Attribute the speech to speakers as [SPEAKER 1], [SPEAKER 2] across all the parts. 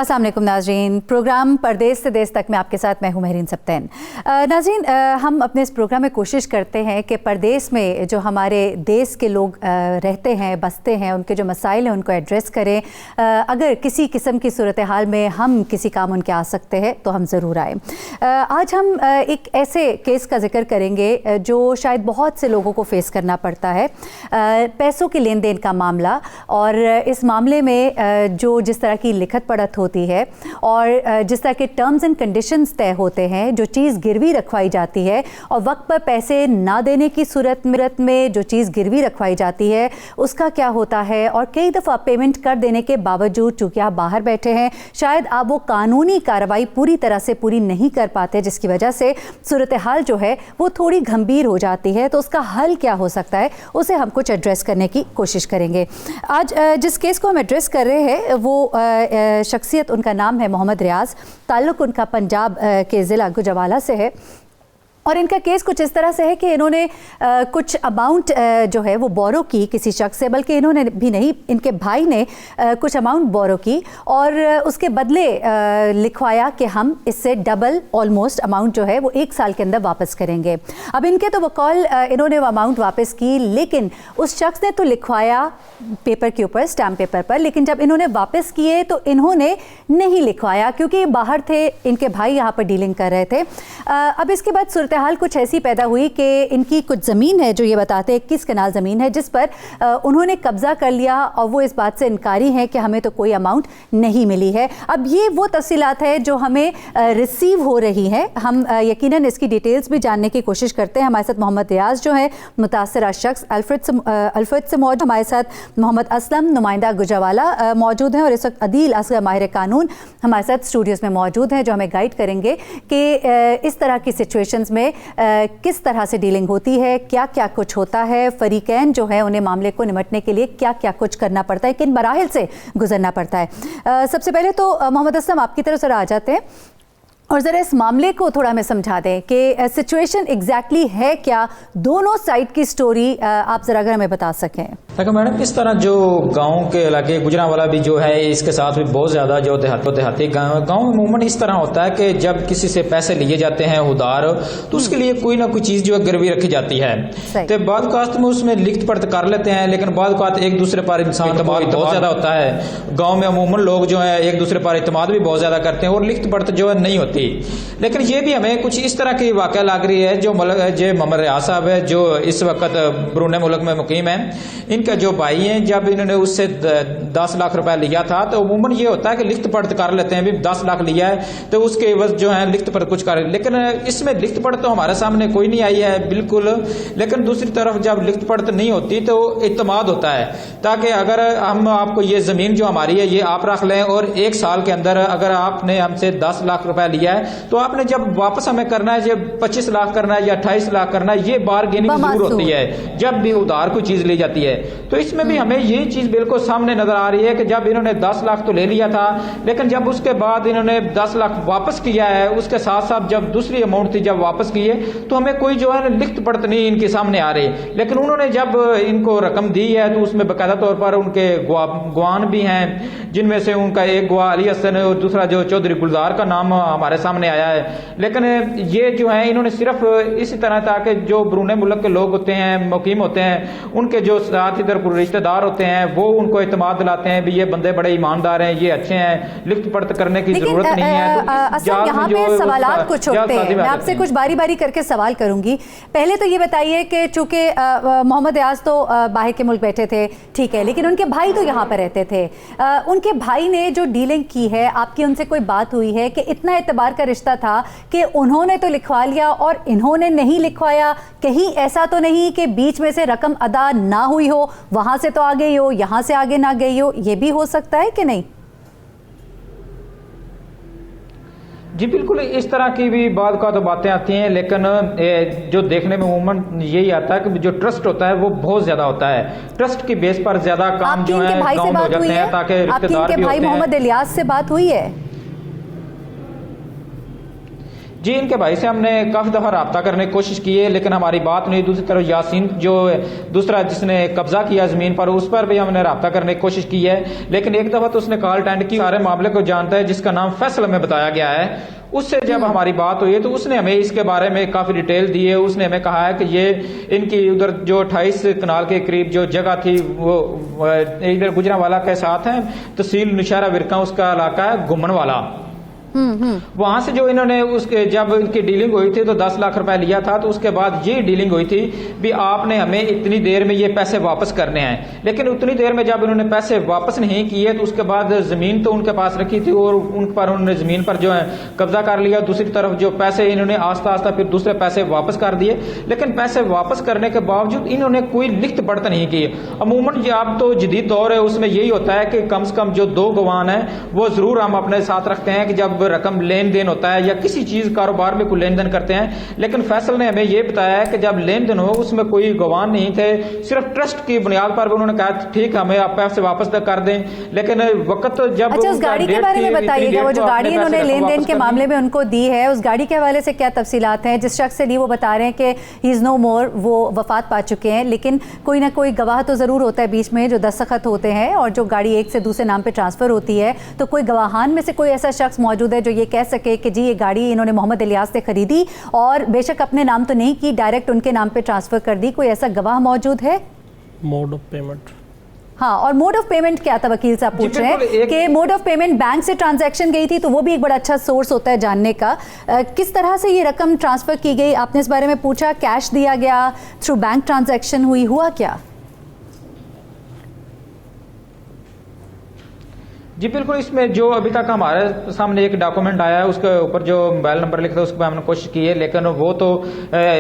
[SPEAKER 1] अस्सलाम वालेकुम नाज़रीन, प्रोग्राम परदेस से देश तक में आपके साथ मैं हूं महरीन सब्तैन। नाज़रीन, हम अपने इस प्रोग्राम में कोशिश करते हैं कि परदेस में जो हमारे देश के लोग रहते हैं, बसते हैं, उनके जो मसाइल हैं उनको एड्रेस करें। अगर किसी किस्म की सूरत हाल में हम किसी काम उनके आ सकते हैं तो हम ज़रूर आएँ। आज हम एक ऐसे केस का जिक्र करेंगे जो शायद बहुत से लोगों को फेस करना पड़ता है, पैसों के लेन देन का मामला। और इस मामले में जो जिस तरह की लिखत पढ़त होती है और जिस तरह के टर्म्स एंड कंडीशंस तय होते हैं, जो चीज़ गिरवी रखवाई जाती है और वक्त पर पैसे ना देने की सूरत में जो चीज़ गिरवी रखवाई जाती है उसका क्या होता है। और कई दफ़ा पेमेंट कर देने के बावजूद, चूँकि आप बाहर बैठे हैं, शायद आप वो कानूनी कार्रवाई पूरी तरह से पूरी नहीं कर पाते, जिसकी वजह से सूरत हाल जो है वो थोड़ी गंभीर हो जाती है। तो उसका हल क्या हो सकता है, उसे हम कुछ एड्रेस करने की कोशिश करेंगे। आज जिस केस को हम एड्रेस कर रहे हैं वो शख्सियत, उनका नाम है मोहम्मद रियाज, ताल्लुक़ उनका पंजाब के ज़िला गुजरावाला से है। और इनका केस कुछ इस तरह से है कि इन्होंने कुछ अमाउंट जो है वो बोरो की किसी शख्स से, बल्कि इन्होंने भी नहीं, इनके भाई ने कुछ अमाउंट बोरो की और उसके बदले लिखवाया कि हम इससे डबल ऑलमोस्ट अमाउंट जो है वो 1 साल के अंदर वापस करेंगे। अब इनके तो वकौल इन्होंने वो अमाउंट वापस की, लेकिन उस शख्स ने तो लिखवाया पेपर के ऊपर, स्टैम्प पेपर पर, लेकिन जब इन्होंने वापस किए तो इन्होंने नहीं लिखवाया क्योंकि ये बाहर थे, इनके भाई यहाँ पर डीलिंग कर रहे थे। अब इसके बाद सूरत हाल कुछ ऐसी पैदा हुई कि इनकी कुछ ज़मीन है जो ये बताते हैं 21 कनाल ज़मीन है, जिस पर उन्होंने कब्ज़ा कर लिया और वो इस बात से इनकारी हैं कि हमें तो कोई अमाउंट नहीं मिली है। अब ये वो तफसीलात है जो हमें रिसीव हो रही हैं। हम यकीनन इसकी डिटेल्स भी जानने की कोशिश करते हैं। हमारे साथ मोहम्मद रियाज जो है मुतासरा शख्स अल्फ्रेड से मौजूद, हमारे साथ मोहम्मद असलम नुमाइंदा गुजरावाला मौजूद हैं और इस वक्त अदील असगर माहिर कानून हमारे साथ स्टूडियोज़ में मौजूद हैं, जो हमें गाइड करेंगे कि इस तरह की सिचुएशंस में किस तरह से डीलिंग होती है, क्या क्या कुछ होता है, फरीकैन जो है उन्हें मामले को निपटने के लिए क्या क्या कुछ करना पड़ता है, किन मराहिल से गुजरना पड़ता है। सबसे पहले तो मोहम्मद असलम आपकी तरफ से आ जाते हैं और ज़रा इस मामले को थोड़ा हमें समझा दें कि सिचुएशन एग्जैक्टली है क्या, दोनों साइड की स्टोरी आप ज़रा अगर हमें बता सकें।
[SPEAKER 2] देखो मैडम, इस तरह जो गांव के इलाके गुजरांवाला भी जो है, इसके साथ भी बहुत ज़्यादा जो देहाती गांव में अमूमन इस तरह होता है कि जब किसी से पैसे लिए जाते हैं उधार, तो उसके लिए कोई ना कोई चीज़ जो है गिरवी रखी जाती है। तो बाद कास्त में उसमें लिखत पढ़त कर लेते हैं, लेकिन बाद कात एक दूसरे पर इंसान बहुत ज़्यादा होता है। गाँव में अमूमन लोग जो है एक दूसरे पर इतमाद भी बहुत ज़्यादा करते हैं और लिखत पढ़त जो है नहीं होती। लेकिन ये भी हमें कुछ इस तरह की वाक़या लग रही है। जो मोहम्मद रियाज साहब है जो इस वक्त ब्रूने मुल्क में मुकीम है, इनका जो भाई हैं, जब इन्होंने उससे 10 लाख रुपया लिया था तो अमूमन ये होता है कि लिखत पढ़त कर लेते हैं, भी 10 लाख लिया है तो उसके एवज जो है लिखत पढ़त कुछ कर, लेकिन इसमें लिखत पढ़त तो हमारे सामने कोई नहीं आई है बिल्कुल। लेकिन दूसरी तरफ जब लिखत पढ़त नहीं होती तो इत्तेमाद होता है, ताकि अगर हम आपको ये ज़मीन जो हमारी है ये आप रख लें और 1 साल के अंदर अगर आपने हमसे 10 लाख रुपया लिया है तो आपने जब वापस हमें करना है, जब 25 लाख करना है या 28 लाख करना है, ये बारगेनिंग जरूर होती है जब भी उधार कोई चीज ली जाती है। तो इसमें भी हमें ये चीज बिल्कुल सामने नजर आ रही है कि जब इन्होंने 10 लाख तो ले लिया था, लेकिन जब उसके बाद इन्होंने 10 लाख वापस किया है, उसके साथ साथ जब दूसरी अमाउंट थी जब वापस की है, तो हमें कोई जो है लिखत पढ़त नहीं इनके सामने आ रही। लेकिन उन्होंने जब इनको रकम दी है तो उसमें बाकायदा तौर पर उनके गवान भी हैं, जिनमें से उनका एक गवाह अली हसन और दूसरा जो चौधरी गुलजार का नाम हमारे सामने आया है। लेकिन ये जो है इन्होंने सिर्फ इसी तरह ताकि जो ब्रूने मुल्क के लोग होते हैं, मुकीम होते हैं, उनके जो साथ इधर रिश्तेदार होते हैं वो उनको इत्मीनान दिलाते हैं भी ये बंदे बड़े ईमानदार हैं, ये अच्छे हैं, लिखत पढ़त करने की जरूरत नहीं है। तो
[SPEAKER 1] यहाँ पे सवालात कुछ होते हैं, मैं आपसे कुछ बारी बारी करके सवाल करूंगी। पहले तो ये बताइए कि चूंकि मोहम्मद रियाज तो बाहर के मुल्क बैठे थे, ठीक है, लेकिन उनके भाई तो यहाँ पर रहते थे। उनके भाई ने जो डीलिंग की है, आपकी उनसे कोई बात हुई है कि इतना एतबार का रिश्ता था कि उन्होंने तो लिखवा लिया और इन्होंने नहीं लिखवाया? कहीं ऐसा तो नहीं कि बीच में से रकम अदा ना हुई हो, वहां से तो आ गई हो, यहां से आगे ना गई हो? ये भी हो सकता है कि नहीं?
[SPEAKER 2] जी बिल्कुल, इस तरह की भी बाद का तो बातें आती हैं, लेकिन जो देखने में अमूमन यही आता है कि जो ट्रस्ट होता है वो बहुत ज्यादा होता है। ट्रस्ट की बेस पर ज्यादा काम जो है गाउंड हो जाते हैं, ताकि रिश्तेदार भी होते हैं।
[SPEAKER 1] मोहम्मद इलियास से बात हुई है?
[SPEAKER 2] जी, इनके भाई से हमने काफ़ी दफ़ा रब्ता करने की कोशिश की है, लेकिन हमारी बात नहीं। दूसरी तरफ यासीन जो दूसरा जिसने कब्जा किया ज़मीन पर, उस पर भी हमने रब्ता करने की कोशिश की है, लेकिन एक दफ़ा तो उसने कॉल अटेंड की, सारे मामले को जानता है, जिसका नाम फैसल में बताया गया है। उससे जब हमारी बात हुई तो उसने हमें इसके बारे में काफ़ी डिटेल दी है। उसने हमें कहा है कि ये इनकी उधर जो 28 कनाल के करीब जो जगह थी वो इधर गुजरांवाला के साथ है, तहसील नौशहरा विरका उसका इलाका है घुमनवाला। वहां से जो इन्होंने उसके जब इनकी डीलिंग हुई थी तो 10 लाख रुपए लिया था, तो उसके बाद ये डीलिंग हुई थी भी आपने हमें इतनी देर में ये पैसे वापस करने हैं। लेकिन उतनी देर में जब इन्होंने पैसे वापस नहीं किए तो उसके बाद जमीन तो उनके पास रखी थी और उन पर उन्होंने जमीन पर जो है कब्जा कर लिया। दूसरी तरफ जो पैसे इन्होंने आस्ता आस्ता फिर दूसरे पैसे वापस कर दिए, लेकिन पैसे वापस करने के बावजूद इन्होंने कोई लिखत पढ़त नहीं की। अमूमन ये अब तो जदीद दौर है, उसमें यही होता है कि कम से कम जो 2 गवाह हैं वो जरूर हम अपने साथ रखते हैं कि जब रकम लेन देन होता है या किसी चीज कारोबार में कोई लेन देन करते हैं। लेकिन फैसल ने हमें यह बताया है कि जब लेन देन हो उसमें कोई गवाह नहीं थे, सिर्फ ट्रस्ट की बुनियाद पर उन्होंने कहा ठीक हमें आप पैसे वापस कर दें। लेकिन वक्त जब
[SPEAKER 1] अच्छा, उस गाड़ी के बारे में बताइएगा, वो जो गाड़ी इन्होंने लेन देन के मामले में उनको दी है, उस गाड़ी के हवाले से क्या तफसीलात हैं? जिस शख्स से ली वो बता रहे हैं कि ही इज नो मोर, वो वफात पा चुके हैं, लेकिन कोई ना कोई गवाह तो जरूर होता है बीच में जो दस्तखत होते हैं और जो गाड़ी एक से दूसरे नाम पे ट्रांसफर होती है। तो कोई गवाहान में से कोई ऐसा शख्स मौजूद है जो ये कह सके कि जी ये गाड़ी इन्होंने मोहम्मद इलियास से खरीदी और बेशक अपने नाम तो नहीं की, डायरेक्ट उनके नाम पे ट्रांसफर कर दी? कोई ऐसा गवाह मौजूद है?
[SPEAKER 3] मोड ऑफ पेमेंट,
[SPEAKER 1] हाँ, और मोड ऑफ पेमेंट क्या था? वकील साहब पूछ रहे हैं कि मोड ऑफ पेमेंट बैंक से ट्रांजैक्शन गई थी, तो वो भी एक बड़ा अच्छा सोर्स होता है जानने का। किस तरह से ये रकम ट्रांसफर की गई, आपने इस बारे में पूछा? कैश दिया गया, थ्रू बैंक ट्रांजैक्शन हुई, हुआ क्या?
[SPEAKER 2] जी बिल्कुल, इसमें जो अभी तक हमारे सामने एक डॉक्यूमेंट आया है उसके ऊपर जो मोबाइल नंबर लिखा था उस पर हमने कोशिश की है, लेकिन वो तो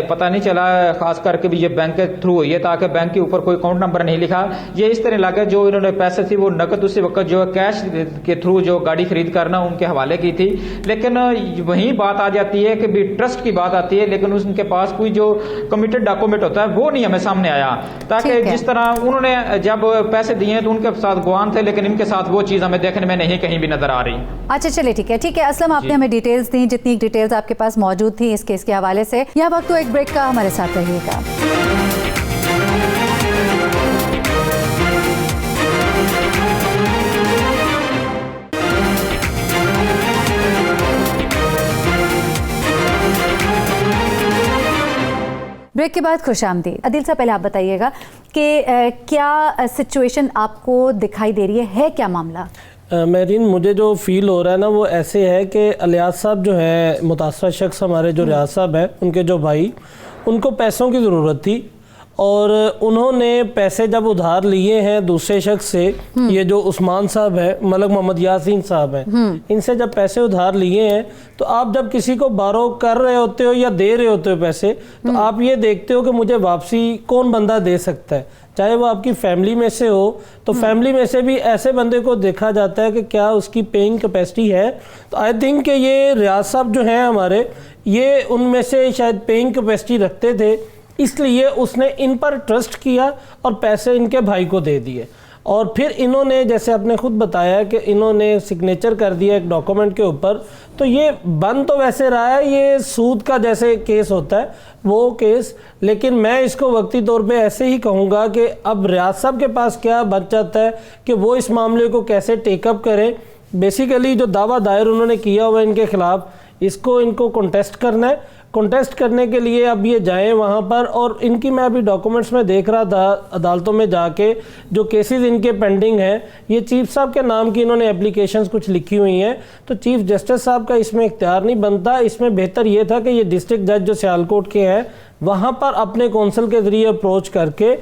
[SPEAKER 2] पता नहीं चला, खास करके भी ये बैंक के थ्रू हुई है, ताकि बैंक के ऊपर कोई अकाउंट नंबर नहीं लिखा। ये इस तरह लगा जो इन्होंने पैसे थी वो नकद उसी वक्त जो है कैश के थ्रू जो गाड़ी खरीद करना उनके हवाले की थी। लेकिन वही बात आ जाती है कि भी ट्रस्ट की बात आती है, लेकिन उनके पास कोई जो कमिटेड डॉक्यूमेंट होता है वो नहीं हमें सामने आया, ताकि जिस तरह उन्होंने जब पैसे दिए तो उनके साथ गवाह थे, लेकिन इनके साथ वो चीज हमें देखने में नहीं कहीं भी नजर आ रही।
[SPEAKER 1] अच्छा चलिए ठीक है असलम, आपने हमें डिटेल्स दी, जितनी डिटेल्स आपके पास मौजूद थी इस केस के हवाले से। यह वक्त तो एक ब्रेक का, हमारे साथ रहिएगा। ब्रेक के बाद खुशामदीद। अदिल साहब, पहले आप बताइएगा कि क्या सिचुएशन आपको दिखाई दे रही है क्या मामला?
[SPEAKER 3] मेरीन, मुझे जो फील हो रहा है ना वो ऐसे है कि इलियास साहब जो है मुतासर शख्स, हमारे जो रियाज साहब हैं उनके जो भाई, उनको पैसों की ज़रूरत थी और उन्होंने पैसे जब उधार लिए हैं दूसरे शख्स से, ये जो उस्मान साहब है, मलक मोहम्मद यासीन साहब हैं, इनसे जब पैसे उधार लिए हैं तो आप जब किसी को बारो कर रहे होते हो या दे रहे होते हो पैसे, तो आप ये देखते हो कि मुझे वापसी कौन बंदा दे सकता है, चाहे वो आपकी फैमिली में से हो, तो फैमिली में से भी ऐसे बंदे को देखा जाता है कि क्या उसकी पेइंग कैपेसिटी है। तो आई थिंक कि ये रियाज साहब जो हैं हमारे, ये उनमें से शायद पेइंग कैपेसिटी रखते थे, इसलिए उसने इन पर ट्रस्ट किया और पैसे इनके भाई को दे दिए। और फिर इन्होंने, जैसे आपने खुद बताया कि इन्होंने सिग्नेचर कर दिया एक डॉक्यूमेंट के ऊपर, तो ये बन तो वैसे रहा है, ये सूद का जैसे केस होता है वो केस, लेकिन मैं इसको वक्ती तौर पे ऐसे ही कहूँगा कि अब रियाज साहब के पास क्या बच जाता है कि वो इस मामले को कैसे टेकअप करें। बेसिकली जो दावा दायर उन्होंने किया हुआ इनके खिलाफ, इसको इनको कॉन्टेस्ट करना है। कॉन्टेस्ट करने के लिए अब ये जाएं वहाँ पर, और इनकी मैं अभी डॉक्यूमेंट्स में देख रहा था अदालतों में जाके जो केसेस इनके पेंडिंग हैं, ये चीफ साहब के नाम की इन्होंने एप्लीकेशंस कुछ लिखी हुई हैं, तो चीफ जस्टिस साहब का इसमें इख्तियार नहीं बनता। इसमें बेहतर ये था कि ये डिस्ट्रिक्ट जज जो सियालकोट के हैं वहाँ पर अपने कौंसल के ज़रिए अप्रोच करके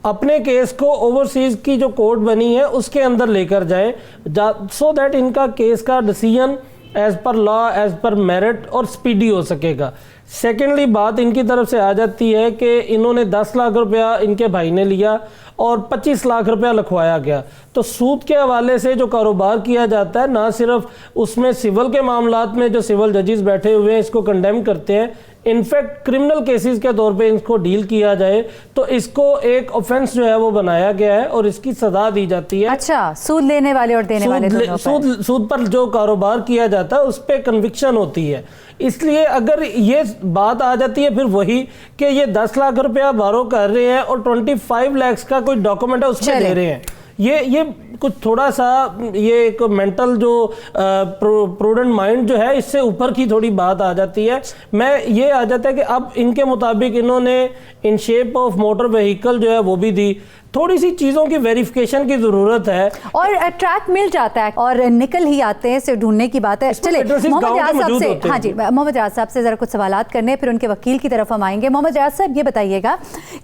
[SPEAKER 3] अपने केस को ओवरसीज़ की जो कोर्ट बनी है उसके अंदर लेकर जाए, सो दैट इनका केस का decision as per law, as per merit और स्पीडी हो सकेगा। सेकेंडली बात इनकी तरफ से आ जाती है कि इन्होंने 10 लाख रुपया इनके भाई ने लिया और 25 लाख रुपया लिखवाया गया। तो सूद के हवाले से जो कारोबार किया जाता है, ना सिर्फ उसमें सिविल के मामलात में जो सिविल जजेस बैठे हुए हैं इसको कंडेम करते हैं, इनफैक्ट क्रिमिनल केसेस के तौर पे इसको डील किया जाए, तो इसको एक ऑफेंस जो है वो बनाया गया है और इसकी सजा दी जाती है।
[SPEAKER 1] अच्छा, सूद लेने वाले और देने वाले दोनों पर।
[SPEAKER 3] सूद पर जो कारोबार किया जाता है उस पर कन्विक्शन होती है। इसलिए अगर ये बात आ जाती है फिर वही कि ये 10 लाख रुपया बारो कर रहे हैं और 25 लाख का कोई डॉक्यूमेंट है उसमें दे रहे हैं, ये कुछ थोड़ा सा ये एक मेंटल जो प्रूडेंट माइंड जो है इससे ऊपर की थोड़ी बात आ जाती है। मैं ये आ जाता है कि अब इनके मुताबिक इन्होंने इन शेप ऑफ मोटर व्हीकल जो है वो भी दी, थोड़ी सी चीज़ों की वेरिफिकेशन की ज़रूरत है
[SPEAKER 1] और ट्रैक मिल जाता है और निकल ही आते हैं, सिर्फ ढूंढने की बात है। चले मोहम्मद रियाज साहब से, हाँ जी, मोहम्मद रियाज साहब से ज़रा कुछ सवालात करने, फिर उनके वकील की तरफ हम आएंगे। मोहम्मद रियाज साहब, ये बताइएगा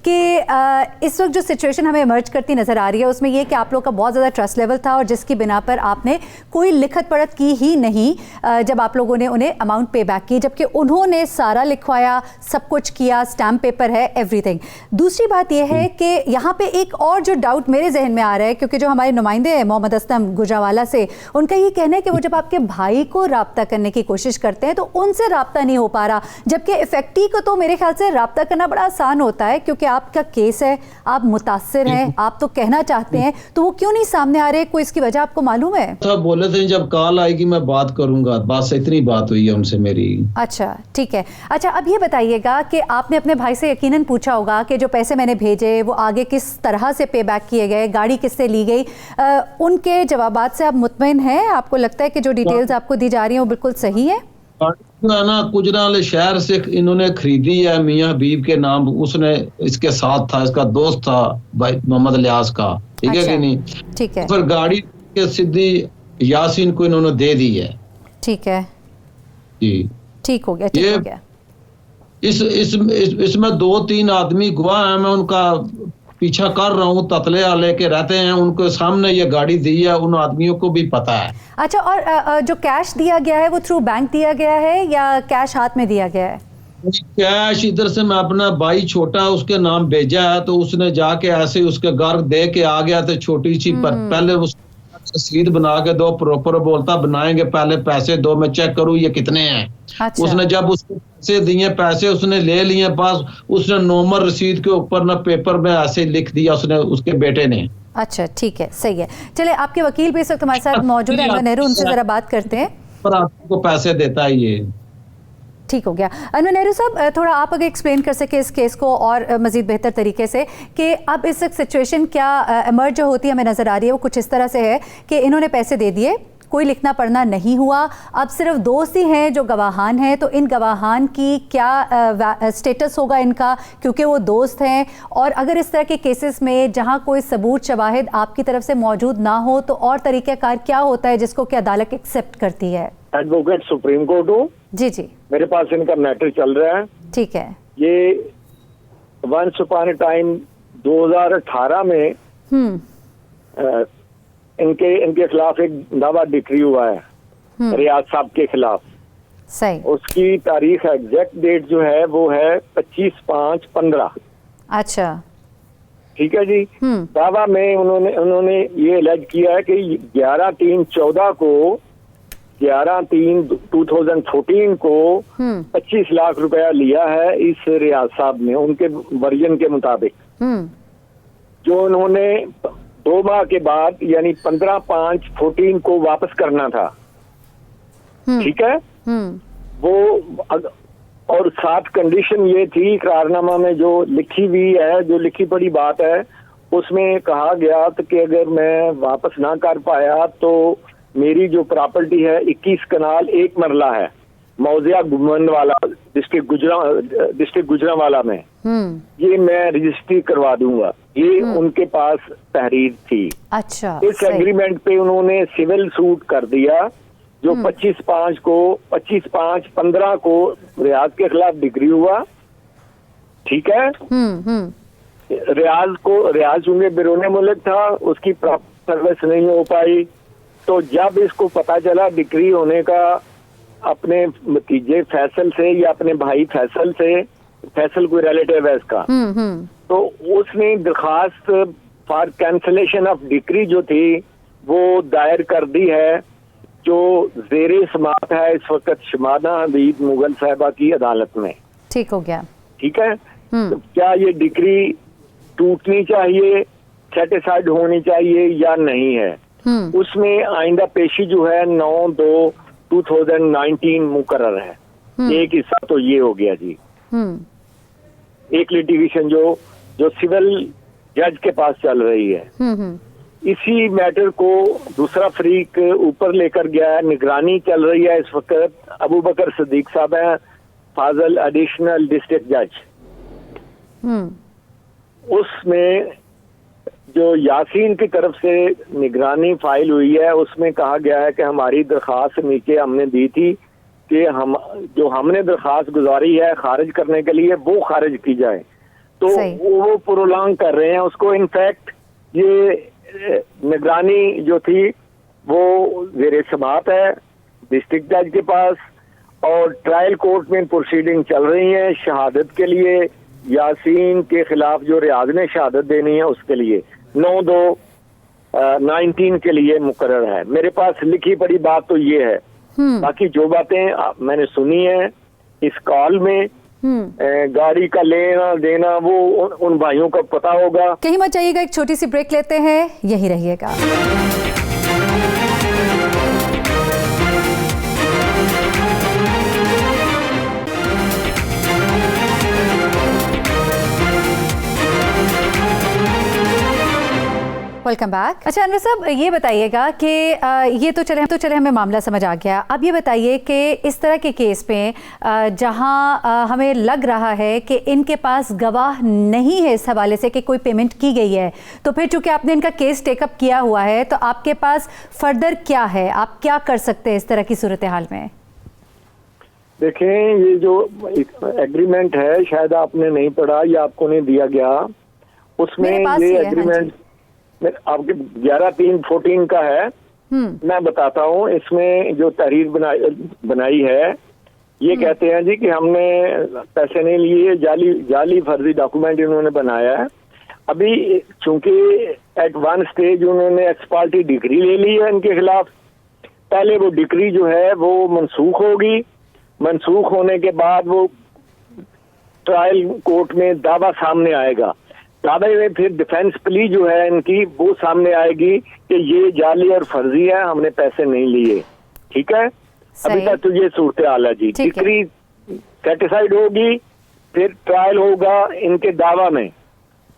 [SPEAKER 1] कि इस वक्त जो सिचुएशन हमें इमर्ज करती नज़र आ रही है उसमें यह कि आप लोग का बहुत ज़्यादा ट्रस्ट लेवल था और जिसकी बिना पर आपने कोई लिखत पढ़त की ही नहीं जब आप लोगों ने उन्हें अमाउंट पे बैक की, जबकि उन्होंने सारा लिखवाया, सब कुछ किया, स्टैम्प पेपर है, एवरीथिंग। दूसरी बात यह है कि यहाँ पे एक और जो डाउट मेरे जहन में आ रहा है, क्योंकि जो हमारे नुमाइंदे हैं मोहम्मद असलम गुजरावाला से, उनका ये कहना है कि वो जब आपके भाई को राब्ता करने की कोशिश करते हैं तो उनसे राब्ता नहीं हो पा रहा, जबकि इफेक्टी को तो मेरे ख्याल से राब्ता करना बड़ा आसान होता है क्योंकि आपका केस है, आप मुतासिर हैं, आप तो कहना चाहते हैं, तो वो क्यों नहीं सामने आ रहे? कोई इसकी वजह आपको मालूम है?
[SPEAKER 4] सब बोले थे जब कॉल आएगी मैं बात करूंगा, बस इतनी बात हुई है उनसे मेरी। अच्छा,
[SPEAKER 1] ठीक है। अच्छा, अब ये बताइएगा कि आपने अपने भाई से यकीनन पूछा होगा कि जो पैसे मैंने भेजे वो आगे किस तरह से पे बैक किए गए, गाड़ी किससे ली गई, उनके जवाबात से आप मुतमईन हैं? आपको लगता है कि जो डिटेल्स आपको दी जा रही हैं वो बिल्कुल सही है?
[SPEAKER 4] ना गुजरावाले शहर से इन्होंने खरीदी है, मियां हबीब के नाम, उसने इसके साथ था, इसका दोस्त था भाई मोहम्मद लियाज का, ठीक है कि नहीं?
[SPEAKER 1] ठीक है।
[SPEAKER 4] फिर गाड़ी के सीधी यासीन को इन्होंने दे दी है।
[SPEAKER 1] ठीक है
[SPEAKER 4] जी,
[SPEAKER 1] ठीक हो गया, ठीक हो गया।
[SPEAKER 4] इसमें 2-3 आदमी गवाह हैं, मैं उनका पीछा कर रहा हूँ, ततले वाले के रहते हैं, उनके सामने ये गाड़ी दी है, उन आदमियों को भी पता है।
[SPEAKER 1] अच्छा, और जो कैश दिया गया है वो थ्रू बैंक दिया गया है या कैश हाथ में दिया गया है?
[SPEAKER 4] कैश इधर से मैं अपना भाई छोटा उसके नाम भेजा है, तो उसने जाके ऐसे उसके घर दे के आ गया था, छोटी सी पर पहले उस रसीद बना के दो, प्रॉपर बोलता बनाएंगे, पहले पैसे दो, मैं चेक करूँ ये कितने हैं। अच्छा। उसने जब उसको पैसे दिए, पैसे उसने ले लिए पास, उसने नॉर्मल रसीद के ऊपर ना पेपर में ऐसे लिख दिया उसने, उसके बेटे ने। अच्छा, ठीक है, सही है। चले, आपके वकील भी इस वक्त हमारे साथ मौजूद है, अनवर नेहरू, उनसे जरा बात करते हैं। पर आपको पैसे देता है ये,
[SPEAKER 1] ठीक हो गया। अनवर नेहरू साहब, थोड़ा आप अगर एक्सप्लेन कर सके इस केस को और मज़ीद बेहतर तरीके से कि अब इस सिचुएशन क्या इमर्ज होती हमें नज़र आ रही है, वो कुछ इस तरह से है कि इन्होंने पैसे दे दिए, कोई लिखना पढ़ना नहीं हुआ, अब सिर्फ दोस्त ही हैं जो गवाहान हैं, तो इन गवाहान की क्या स्टेटस होगा इनका, क्योंकि वो दोस्त हैं? और अगर इस तरह के केसेस में जहां कोई सबूत शवाहिद आपकी तरफ से मौजूद ना हो तो और तरीक़ाकार क्या होता है जिसको कि अदालत एक्सेप्ट करती है?
[SPEAKER 5] एडवोकेट सुप्रीम कोर्ट हूँ
[SPEAKER 1] जी जी, मेरे
[SPEAKER 5] पास इनका मैटर चल रहा है।
[SPEAKER 1] ठीक है।
[SPEAKER 5] ये वंस अपॉन अ टाइम 2018 में इनके खिलाफ एक दावा डिक्री हुआ है रियाज साहब के खिलाफ।
[SPEAKER 1] सही।
[SPEAKER 5] उसकी तारीख एग्जैक्ट डेट जो है वो है 25/5/15।
[SPEAKER 1] अच्छा,
[SPEAKER 5] ठीक है जी। दावा में उन्होंने ये एलेज किया है कि 11/3/14 को 11/3/2014 को 25 लाख रुपया लिया है इस रियाज साहब ने, उनके वर्जन के मुताबिक, जो उन्होंने 2 माह के बाद यानी 15/5/14 को वापस करना था। ठीक है। वो और साथ कंडीशन ये थी, करारनामा में जो लिखी हुई है, जो लिखी पड़ी बात है, उसमें कहा गया था कि अगर मैं वापस ना कर पाया तो मेरी जो प्रॉपर्टी है 21 कनाल 1 मरला है, मौजिया गुमनवाला डिस्ट्रिक्ट गुजरांवाला में, ये मैं रजिस्ट्री करवा दूंगा। ये उनके पास तहरीर थी।
[SPEAKER 1] अच्छा,
[SPEAKER 5] इस एग्रीमेंट पे उन्होंने सिविल सूट कर दिया, जो 25/5/15 को रियाज के खिलाफ डिग्री हुआ। ठीक है। रियाज चूंकि बिरूने मुल्क था, उसकी प्रॉपर सर्विस नहीं हो पाई, तो जब इसको पता चला डिग्री होने का अपने भतीजे फैसल से या अपने भाई फैसल से, फैसल कोई रिलेटिव है इसका, तो उसने दरखास्त फॉर कैंसलेशन ऑफ डिग्री जो थी वो दायर कर दी है, जो ज़ेरे समात है इस वक्त शमाना हबीब मुगल साहिबा की अदालत में।
[SPEAKER 1] ठीक हो गया।
[SPEAKER 5] ठीक है, तो क्या ये डिक्री टूटनी चाहिए, सेटिसाइड होनी चाहिए या नहीं है? उसमें आइंदा पेशी जो है 9/2/2019 मुकर्रर है। एक हिस्सा तो ये हो गया जी। एक लिटिगेशन जो सिविल जज के पास चल रही है, इसी मैटर को दूसरा फरीक ऊपर लेकर गया है। निगरानी चल रही है इस वक्त, अबू बकर सदीक साहब हैं फाजल एडिशनल डिस्ट्रिक्ट जज। उसमें जो यासीन की तरफ से निगरानी फाइल हुई है, उसमें कहा गया है कि हमारी दरखास्त नीचे हमने दी थी कि हमने दरखास्त गुजारी है खारिज करने के लिए, वो खारिज की जाए, तो वो प्रोलॉन्ग कर रहे हैं उसको। इनफैक्ट ये निगरानी जो थी वो ज़ेरे समाअत है डिस्ट्रिक्ट जज के पास, और ट्रायल कोर्ट में प्रोसीडिंग चल रही है शहादत के लिए। यासीन के खिलाफ जो रियाज ने शहादत देनी है उसके लिए 9/2/19 के लिए मुकर्रर है। मेरे पास लिखी पड़ी बात तो ये है। बाकी जो बातें मैंने सुनी है इस कॉल में, गाड़ी का लेना देना वो उन भाइयों को पता होगा।
[SPEAKER 1] कहीं मत जाइएगा, एक छोटी सी ब्रेक लेते हैं, यहीं रहिएगा। Welcome back. अच्छा अनवर साहब, ये बताइएगा कि ये तो चले हमें मामला समझ आ गया। अब ये बताइए कि इस तरह के केस में जहां हमें लग रहा है कि इनके पास गवाह नहीं है इस हवाले से कि कोई पेमेंट की गई है, तो फिर चूंकि आपने इनका केस टेकअप किया हुआ है, तो आपके पास फर्दर क्या है, आप क्या कर सकते हैं इस तरह की सूरत हाल में?
[SPEAKER 5] देखें, ये जो एग्रीमेंट है शायद आपने नहीं पढ़ा या आपको नहीं दिया गया, उसमें ये एग्रीमेंट आपके 11/3/14 का है। मैं बताता हूँ, इसमें जो तहरीर बनाई है ये कहते हैं जी कि हमने पैसे नहीं लिए, जाली फर्जी डॉक्यूमेंट इन्होंने बनाया है। अभी चूंकि एट वन स्टेज उन्होंने एक्स पार्टी डिग्री ले ली है इनके खिलाफ, पहले वो डिग्री जो है वो मनसूख होगी। मनसूख होने के बाद वो ट्रायल कोर्ट में दावा सामने आएगा। दावे में फिर डिफेंस प्ली जो है इनकी वो सामने आएगी कि ये जाली और फर्जी है, हमने पैसे नहीं लिए। ठीक है, अभी तक तो ये सूरत हाल है जी। डिग्री सेटिसाइड होगी, फिर ट्रायल होगा इनके दावा में,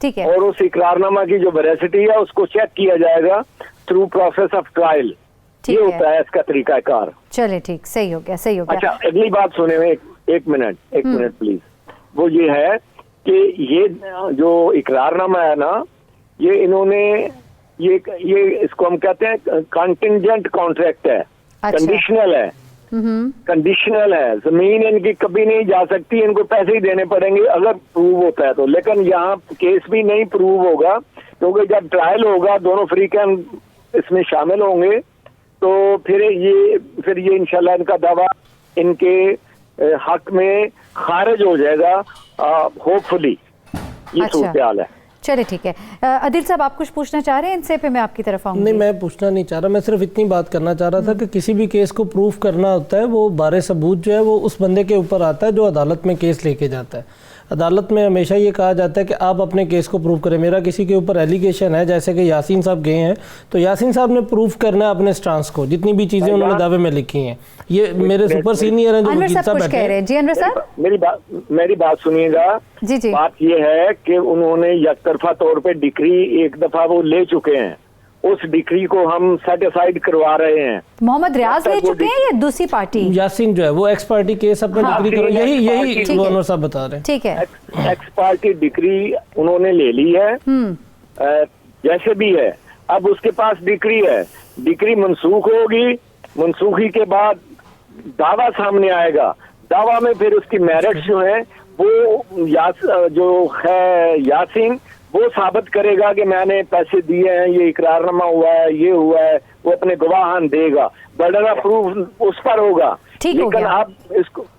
[SPEAKER 1] ठीक है,
[SPEAKER 5] और उस इकरारनामा की जो वेरासिटी है उसको चेक किया जाएगा थ्रू प्रोसेस ऑफ ट्रायल। ये होता है इसका तरीकाकार।
[SPEAKER 1] चले ठीक, सही हो गया, सही हो गया।
[SPEAKER 5] अच्छा, अगली बात सुने में एक मिनट प्लीज। वो ये है कि ये जो इकरारनामा है ना, ये इन्होंने ये इसको हम कहते हैं कंटिंजेंट कॉन्ट्रैक्ट है।
[SPEAKER 1] अच्छा।
[SPEAKER 5] कंडीशनल है, कंडीशनल है। जमीन इनकी कभी नहीं जा सकती, इनको पैसे ही देने पड़ेंगे अगर प्रूव होता है तो। लेकिन यहाँ केस भी नहीं प्रूव होगा, क्योंकि जब ट्रायल होगा दोनों फ्रीकैन इसमें शामिल होंगे, तो फिर ये इंशाल्लाह इनका दावा इनके हक में खारिज हो जाएगा, होपफुली। ये सूरत हाल है।
[SPEAKER 1] चलिए ठीक है। आदिल साहब, आप कुछ पूछना चाह रहे हैं इनसे, फिर मैं आपकी तरफ आऊंगी।
[SPEAKER 3] नहीं, मैं पूछना नहीं चाह रहा, मैं सिर्फ इतनी बात करना चाह रहा था कि किसी भी केस को प्रूफ करना होता है, वो बारे सबूत जो है वो उस बंदे के ऊपर आता है जो अदालत में केस लेके जाता है। अदालत में हमेशा ये कहा जाता है कि आप अपने केस को प्रूव करें। मेरा किसी के ऊपर एलिगेशन है, जैसे कि यासीन साहब गए हैं, तो यासीन साहब ने प्रूफ करना है अपने स्टांस को, जितनी भी चीज़ें उन्होंने दावे में लिखी हैं। ये मेरे सुपर सीनियर हैं जो वकील साहब बैठे हैं।
[SPEAKER 1] जी अनवर साहब,
[SPEAKER 5] मेरी बात सुनिएगा।
[SPEAKER 1] जी।
[SPEAKER 5] बात ये है कि उन्होंने यकतरफा तौर पे डिग्री एक दफा वो ले चुके हैं, उस डिग्री को हम सेटिसाइड करवा रहे हैं।
[SPEAKER 1] मोहम्मद रियाज ले चुके हैं या दूसरी पार्टी?
[SPEAKER 3] यासीन जो है वो एक्स पार्टी केस अपने डिग्री करो, यही अनवर साहब बता रहे हैं।
[SPEAKER 1] ठीक है,
[SPEAKER 5] एक्स पार्टी डिग्री उन्होंने ले ली है, जैसे भी है। अब उसके पास डिग्री है, डिग्री मनसूख होगी, मनसूखी के बाद दावा सामने आएगा। दावा में फिर उसकी मेरिट्स जो है वो जो है यासीन वो साबित करेगा कि मैंने पैसे दिए हैं, ये इकरारनामा हुआ है, ये हुआ है, वो अपने गवाहान देगा। बर्डन ऑफ प्रूफ उस पर होगा। लेकिन आप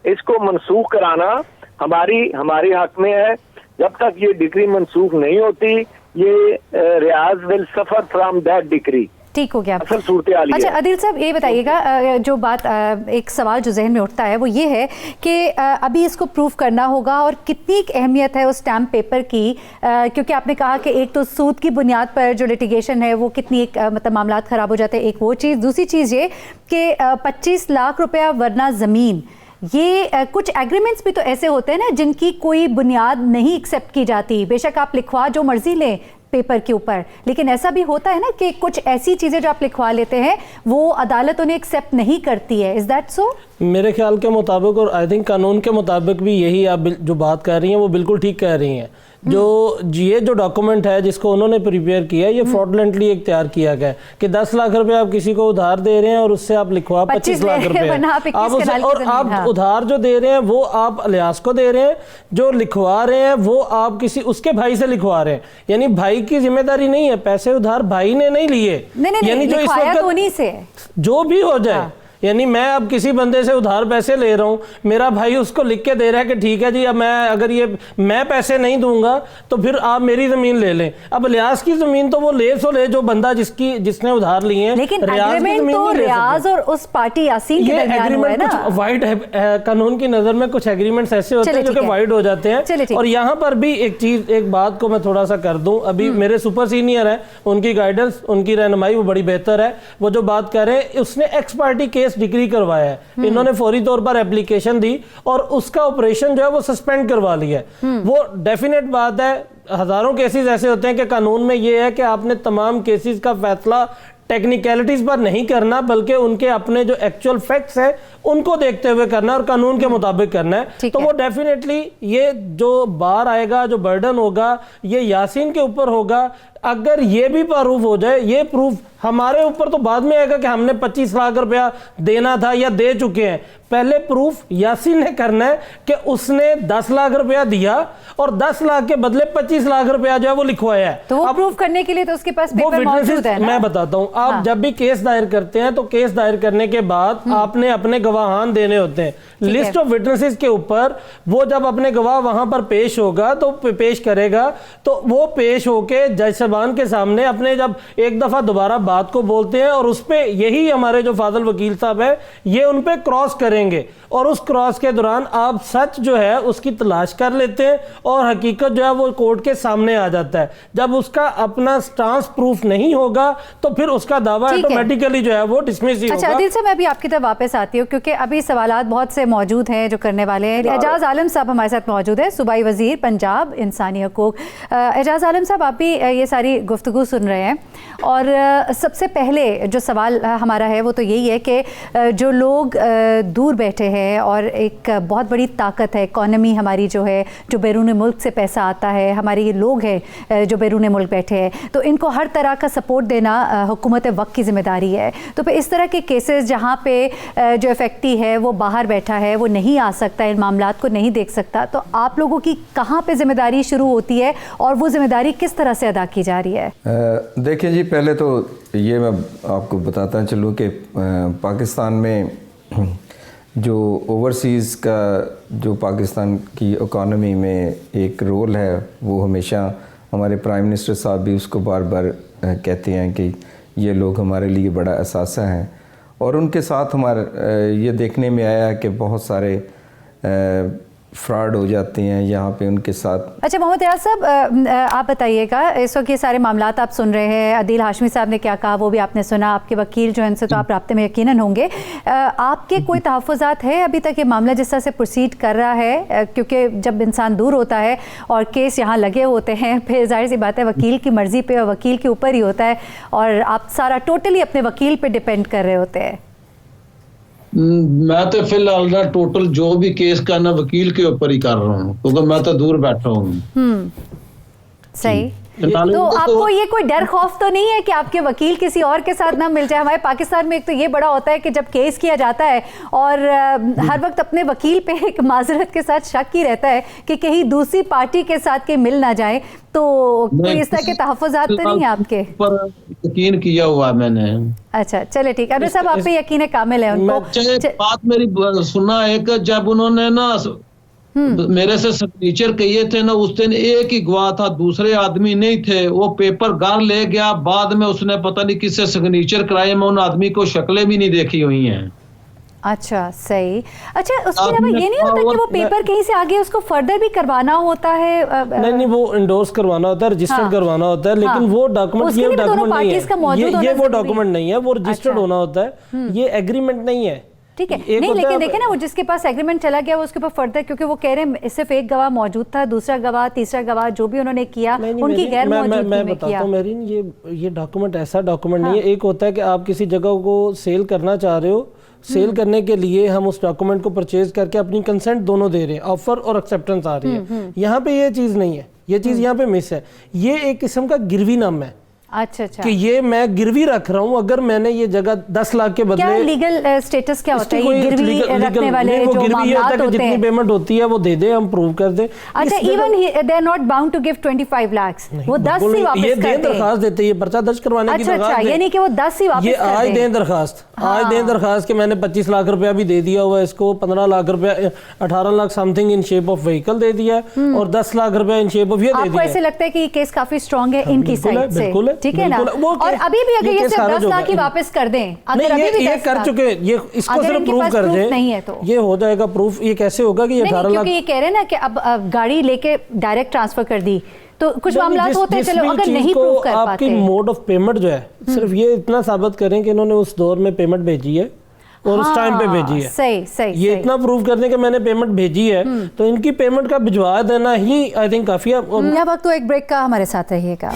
[SPEAKER 5] इसको मनसूख कराना हमारी हक में है। जब तक ये डिग्री मनसूख नहीं होती, ये रियाज will suffer from that degree.
[SPEAKER 1] ठीक हो गया।
[SPEAKER 5] असल सूरत हाल ये
[SPEAKER 1] अच्छा
[SPEAKER 5] है।
[SPEAKER 1] आदिल साहब ये बताइएगा, जो बात एक सवाल जो जहन में उठता है वो ये है कि अभी इसको प्रूफ करना होगा और कितनी एक अहमियत है उस स्टैम्प पेपर की, क्योंकि आपने कहा कि एक तो सूद की बुनियाद पर जो लिटिगेशन है वो कितनी एक मतलब मामलात ख़राब हो जाते हैं, एक वो चीज़। दूसरी चीज़ ये कि 25 लाख रुपया वरना ज़मीन, ये कुछ एग्रीमेंट्स भी तो ऐसे होते हैं ना जिनकी कोई बुनियाद नहीं एक्सेप्ट की जाती। बेशक आप लिखवा जो मर्जी लें पेपर के ऊपर, लेकिन ऐसा भी होता है ना कि कुछ ऐसी चीज़ें जो आप लिखवा लेते हैं वो अदालत उन्हें एक्सेप्ट नहीं करती है। Is that so?
[SPEAKER 3] मेरे ख्याल के मुताबिक और आई थिंक कानून के मुताबिक भी यही आप जो बात कर रही हैं वो बिल्कुल ठीक कह रही हैं। ये जो डॉक्यूमेंट है जिसको उन्होंने प्रिपेयर किया है ये फ्रॉडलेंटली एक तैयार किया गया है कि 10 लाख रुपए आप किसी को उधार दे रहे हैं और उससे आप लिखवा 25 लाख रुपए आप उसे, और आप उधार जो दे रहे हैं वो आप अलियास को दे रहे हैं, जो लिखवा रहे हैं वो आप किसी उसके भाई से लिखवा रहे हैं, यानी भाई की जिम्मेदारी नहीं है, पैसे उधार भाई ने नहीं लिए, यानी जो इस वक्त जो भी हो जाए, यानी मैं अब किसी बंदे से उधार पैसे ले रहा हूँ, मेरा भाई उसको लिख के दे रहा है कि ठीक है जी अब मैं पैसे नहीं दूंगा तो फिर आप मेरी जमीन ले लें। अब रियाज की जमीन तो वो ले जो बंदा जिसने उधार लिए हैं,
[SPEAKER 1] लेकिन एग्रीमेंट तो रियाज और उस पार्टी यासीन के दरमियान हुआ है ना।
[SPEAKER 3] कुछ वाइड है, कानून की नजर में कुछ एग्रीमेंट्स ऐसे होते हैं जो कि वाइड हो जाते हैं। और यहाँ पर भी एक बात को मैं थोड़ा सा कर दूं, अभी मेरे सुपर सीनियर है, उनकी गाइडेंस उनकी रहनुमाई वो बड़ी बेहतर है। वो जो बात कर रहे हैं उसने एक्स पार्टी केस डिग्री करवाया है, इन्होंने फौरी तौर पर एप्लीकेशन दी और उसका ऑपरेशन जो है वो सस्पेंड करवा लिया है। वो डेफिनेट बात है, हजारों केसेस ऐसे होते हैं कि कानून में ये है कि आपने तमाम केसेस का फैसला टेक्निकलिटीज पर नहीं करना बल्कि उनके अपने जो एक्चुअल फैक्ट्स है उनको देखते हुए करना और कानून के मुताबिक करना है। तो वो डेफिनेटली ये जो बार आएगा, जो बर्डन होगा, ये यासीन के ऊपर होगा। अगर ये भी प्रूफ हो जाए, ये प्रूफ हमारे ऊपर तो बाद में आएगा कि हमने 25 लाख रुपया देना था या दे चुके हैं, पहले प्रूफ यासीन ने करना है कि उसने 10 लाख रुपया दिया और 10 लाख के बदले 25 लाख रुपया जो है वो लिखवाया है।
[SPEAKER 1] तो वो प्रूफ करने के लिए तो उसके पास पेपर मौजूद है ना?
[SPEAKER 3] मैं बताता हूं, आप जब भी केस दायर करते हैं तो केस दायर करने के बाद आपने अपने गवाहान देने होते हैं, लिस्ट ऑफ विटनेसेस के ऊपर। वो जब अपने गवाह वहां पर पेश होगा तो पेश करेगा, तो वो पेश होके जज साहबान के सामने अपने जब एक दफा दोबारा बात को बोलते हैं और उस पे यही हमारे जो फाजल वकील साहब है ये उन पे क्रॉस करेंगे और उस क्रॉस के दौरान आप सच जो है उसकी तलाश कर लेते हैं और हकीकत जो है वो कोर्ट के सामने आ जाता है। जब उसका अपना स्टांस प्रूफ नहीं होगा तो फिर उसका दावा ऑटोमेटिकली जो है वो डिसमिस ही होगा।
[SPEAKER 1] अच्छा आदिल साहब, मैं अभी आपकी तरफ वापस आती हूँ क्योंकि अभी सवालात बहुत से मौजूद हैं जो करने वाले हैं। एजाज आलम साहब हमारे साथ मौजूद है, सूबाई वजीर पंजाब इंसानी हकूक। एजाज आलम साहब, आप भी ये सारी गुफ्तगू सुन रहे हैं और सबसे पहले जो सवाल हमारा है वो तो यही है कि जो लोग दूर बैठे हैं और एक बहुत बड़ी ताकत है, इकॉनमी हमारी जो है, जो बैरून मुल्क से पैसा आता है, हमारे ये लोग हैं जो बैरून मुल्क बैठे हैं, तो इनको हर तरह का सपोर्ट देना हुकूमत वक्त की जिम्मेदारी है। तो फिर इस तरह के केसेस जहाँ पे जो इफेक्टी है वो बाहर बैठा है, वो नहीं आ सकता, इन मामलात को नहीं देख सकता, तो आप लोगों की कहाँ पे जिम्मेदारी शुरू होती है और वो जिम्मेदारी किस तरह से अदा की जा रही है?
[SPEAKER 6] देखिए जी, पहले तो ये मैं आपको बताता चलूँ कि पाकिस्तान में जो ओवरसीज़ का जो पाकिस्तान की इकॉनमी में एक रोल है वो हमेशा हमारे प्राइम मिनिस्टर साहब भी उसको बार बार कहते हैं कि ये लोग हमारे लिए बड़ा असासा हैं। और उनके साथ हमारा ये देखने में आया है कि बहुत सारे फ्रॉड हो जाते हैं यहाँ पे उनके साथ।
[SPEAKER 1] अच्छा मोहम्मद रियाज साहब, आप बताइएगा, इस वक्त ये सारे मामलात आप सुन रहे हैं, अदील हाशमी साहब ने क्या कहा वो भी आपने सुना, आपके वकील जो हैं इनसे तो आप राब्ते में यकीनन होंगे। आपके कोई तहफ़्फ़ुज़ात है अभी तक ये मामला जिस तरह से प्रोसीड कर रहा है? क्योंकि जब इंसान दूर होता है और केस यहाँ लगे होते हैं, फिर जाहिर सी बात है वकील की मर्ज़ी पे और वकील के ऊपर ही होता है और आप सारा टोटली अपने वकील पे डिपेंड कर रहे होते हैं।
[SPEAKER 4] मैं तो फिलहाल ना टोटल जो भी केस का ना वकील के ऊपर ही कर रहा हूँ क्योंकि मैं तो दूर बैठा हूँ।
[SPEAKER 1] सही। तो आपको ये कोई डर खौफ तो नहीं है कि आपके वकील किसी और के साथ ना मिल जाए? हमारे पाकिस्तान में एक तो ये बड़ा होता है कि जब केस किया जाता है और हर वक्त अपने वकील पे एक माजरत के साथ शक ही रहता है कि कहीं दूसरी पार्टी के साथ के मिल ना जाए, तो कोई इस तरह के तहफ़्फ़ुज़ात तो नहीं है आपके?
[SPEAKER 4] पर यकीन किया हुआ मैंने।
[SPEAKER 1] अच्छा चले ठीक है, अरे साहब आप पे यकीन कामिल है उनको।
[SPEAKER 4] बात मेरी सुना है कि जब उन्होंने ना मेरे से सिग्नेचर किए थे ना, उस दिन एक ही गवाह था, दूसरे आदमी नहीं थे। वो पेपर घर ले गया, बाद में उसने पता नहीं किससे सिग्नेचर कराए, मैं उन आदमी को शक्लें भी नहीं देखी हुई हैं।
[SPEAKER 1] अच्छा, सही। अच्छा, उसके अलावा ये नहीं होता कि वो पेपर कहीं से आगे उसको फर्दर भी करवाना होता है?
[SPEAKER 3] नहीं, वो इंडोर्स करवाना होता है, रजिस्टर्ड करवाना होता है, लेकिन वो डॉक्यूमेंट, ये डॉक्यूमेंट नहीं है, ये वो डॉक्यूमेंट नहीं है, वो रजिस्टर्ड होना होता है, ये एग्रीमेंट नहीं है।
[SPEAKER 1] ठीक है, नहीं, लेकिन देखे ना, वो जिसके पास एग्रीमेंट चला गया वो उसके ऊपर फर्दर, क्योंकि वो कह रहे हैं सिर्फ एक गवाह मौजूद था, दूसरा गवाह, तीसरा गवाह, जो भी उन्होंने किया उनकी गैर मौजूदगी में
[SPEAKER 3] बताता
[SPEAKER 1] किया।
[SPEAKER 3] हूं मेरीन, ये डॉक्यूमेंट ऐसा डॉक्यूमेंट नहीं है। एक होता है कि आप किसी जगह को सेल करना चाह रहे हो, सेल करने के लिए हम उस डॉक्यूमेंट को परचेज करके अपनी कंसेंट दोनों दे रहे हैं, ऑफर और एक्सेप्टेंस आ रही है। यहाँ पे ये चीज नहीं है, ये चीज यहाँ पे मिस है। ये एक किस्म का गिरवी नाम है।
[SPEAKER 1] अच्छा,
[SPEAKER 3] कि ये मैं गिरवी रख रहा हूँ, अगर मैंने ये जगह 10 लाख के बदले,
[SPEAKER 1] क्या लीगल स्टेटस क्या होता है ये गिरवी रखने वाले जो मामलात होते
[SPEAKER 3] जितनी
[SPEAKER 1] हैं?
[SPEAKER 3] पेमेंट होती है वो दे दे, हम प्रूव कर दे।
[SPEAKER 1] अच्छा, even they are not bound to give 25 lakh, वो 10 ही वापस
[SPEAKER 3] ये
[SPEAKER 1] करते हैं।
[SPEAKER 3] दरखास्त देते, ये पर्चा दर्ज करवाने की दरखास्त।
[SPEAKER 1] अच्छा, ये नहीं कि वो 10 ही वापस
[SPEAKER 3] ये
[SPEAKER 1] करते हैं।
[SPEAKER 3] आज दें दरखास्त, आज दें दरखास्त कि मैंने 25 लाख रुपया भी दे दिया हुआ है इसको, 15 लाख रुपया, 18 lakh something in shape of vehicle दे दिया है, और 10 लाख रुपया इन शेप ऑफ ये दे
[SPEAKER 1] आपको
[SPEAKER 3] दिया।
[SPEAKER 1] ऐसे लगता है कि ये केस काफी स्ट्रांग है इनकी साइड से? ठीक है ना? और अभी भी अगर ये सिर्फ 10 लाख ही वापस कर दें, अगर अभी भी
[SPEAKER 3] ये कर चुके, ये इसको सिर्फ प्रूव कर दें,
[SPEAKER 1] नहीं है तो
[SPEAKER 3] ये हो जाएगा प्रूफ। ये कैसे होगा कि ये 18 लाख,
[SPEAKER 1] क्योंकि ये कह रहे हैं ना कि अब गाड़ी लेके डायरेक्ट ट्रांसफर कर दी, तो कुछ मामलात होते हैं, चलो अगर नहीं प्रूव कर पाते,
[SPEAKER 3] आपकी मोड ऑफ पेमेंट जो है, सिर्फ ये इतना साबित करें कि इन्होंने उस दौर में पेमेंट भेजी है और उस टाइम पे भेजी है,
[SPEAKER 1] सही
[SPEAKER 3] ये इतना प्रूव करने के मैंने पेमेंट भेजी है, तो इनकी पेमेंट का भिजवा देना ही आई थिंक काफी है।
[SPEAKER 1] यह वक्त तो एक ब्रेक का, हमारे साथ रहिएगा।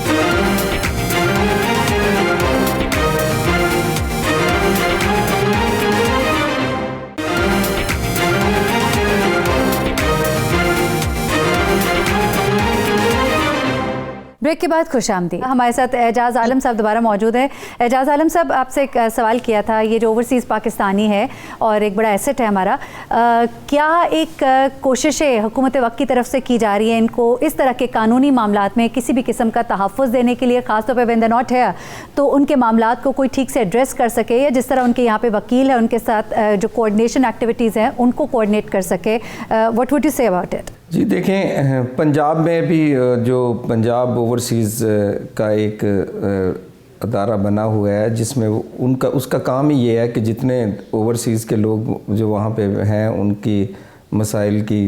[SPEAKER 1] ब्रेक के बाद खुशामदी। हमारे साथ एजाज आलम साहब दोबारा मौजूद है। एजाज आलम साहब, आपसे एक सवाल किया था, ये जो ओवरसीज़ पाकिस्तानी है और एक बड़ा एसेट है हमारा, क्या एक कोशिशें हुकूमत वक्त की तरफ से की जा रही है इनको इस तरह के कानूनी मामलात में किसी भी किस्म का तहफ़्फ़ुज़ देने के लिए, ख़ासतौर पर व्हेन दे नॉट है, तो उनके मामलात को कोई ठीक से एड्रेस कर सके, या जिस तरह उनके यहाँ पे वकील है उनके साथ जो कोऑर्डिनेशन एक्टिविटीज़ हैं उनको कोऑर्डिनेट कर सके? What would you say about it?
[SPEAKER 6] जी देखें, पंजाब में भी जो पंजाब ओवरसीज़ का एक अदारा बना हुआ है, जिसमें उसका काम ही ये है कि जितने ओवरसीज़ के लोग जो वहाँ पे हैं उनकी मसाइल की,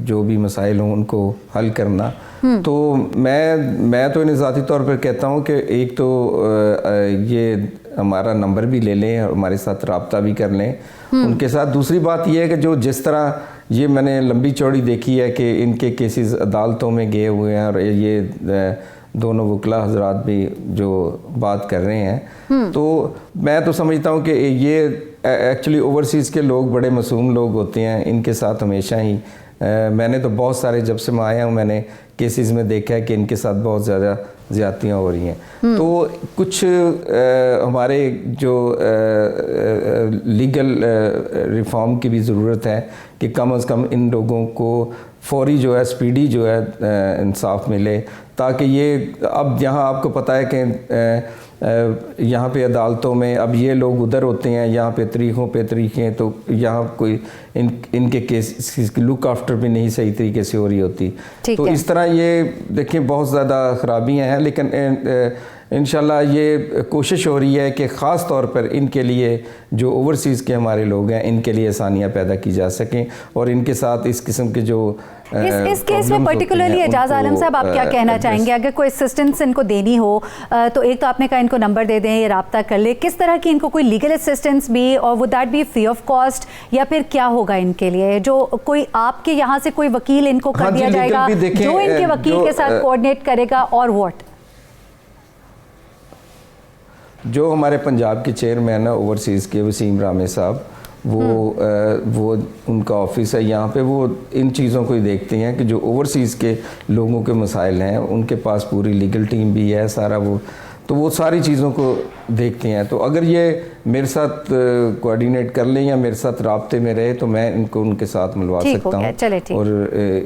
[SPEAKER 6] जो भी मसाइल हों उनको हल करना। तो मैं तो इन्हें ज़ाती तौर पर कहता हूँ कि एक तो ये हमारा नंबर भी ले लें और हमारे साथ रब्ता भी कर लें उनके साथ। दूसरी बात यह है कि जो जिस तरह ये मैंने लंबी चौड़ी देखी है कि इनके केसेस अदालतों में गए हुए हैं, और ये दोनों वकला हजरात भी जो बात कर रहे हैं, तो मैं तो समझता हूँ कि ये एक्चुअली ओवरसीज़ के लोग बड़े मासूम लोग होते हैं। इनके साथ हमेशा ही मैंने तो बहुत सारे, जब से मैं आया हूँ मैंने केसेस में देखा है कि इनके साथ बहुत ज़्यादा ज़्यादतियाँ हो रही हैं। तो कुछ हमारे जो लीगल रिफॉर्म की भी ज़रूरत है कि कम से कम इन लोगों को फौरी जो है, स्पीडी जो है इंसाफ मिले, ताकि ये अब यहाँ आपको पता है कि यहाँ पे अदालतों में अब ये लोग उधर होते हैं, यहाँ पे तरीक़ों पे तरीक़ें, तो यहाँ कोई इनके केस की लुक आफ्टर भी नहीं सही तरीके से हो रही होती। तो इस तरह ये देखें बहुत ज़्यादा ख़राबियाँ हैं, लेकिन इंशाल्लाह ये कोशिश हो रही है कि ख़ास तौर पर इनके लिए जो ओवरसीज़ के हमारे लोग हैं इनके लिए आसानियाँ पैदा की जा सकें, और इनके साथ इस किस्म के जो
[SPEAKER 1] इस केस में पर्टिकुलरली एजाज आलम साहब आप क्या कहना चाहेंगे? अगर कोई असिस्टेंस इनको देनी हो तो एक तो आपने कहा इनको नंबर दे दें, ये रब्ता कर ले, किस तरह की इनको कोई लीगल असिस्टेंस भी, और would that B free of cost, या फिर क्या होगा इनके लिए? जो कोई आपके यहाँ से कोई वकील इनको कर दिया जाएगा जो इनके वकील के साथ कोऑर्डिनेट करेगा, और व्हाट?
[SPEAKER 6] जो हमारे पंजाब के चेयरमैन है ओवरसीज़ के, वसीम रामे साहब, वो उनका ऑफिस है यहाँ पे, वो इन चीज़ों को ही देखते हैं कि जो ओवरसीज़ के लोगों के मसाइल हैं उनके पास पूरी लीगल टीम भी है सारा, वो तो वो सारी चीज़ों को देखते हैं। तो अगर ये मेरे साथ कोऑर्डिनेट कर लें या मेरे साथ राब्ते में रहे तो मैं इनको उनके साथ मिलवा सकता हूँ।
[SPEAKER 1] चले ठीक।
[SPEAKER 6] और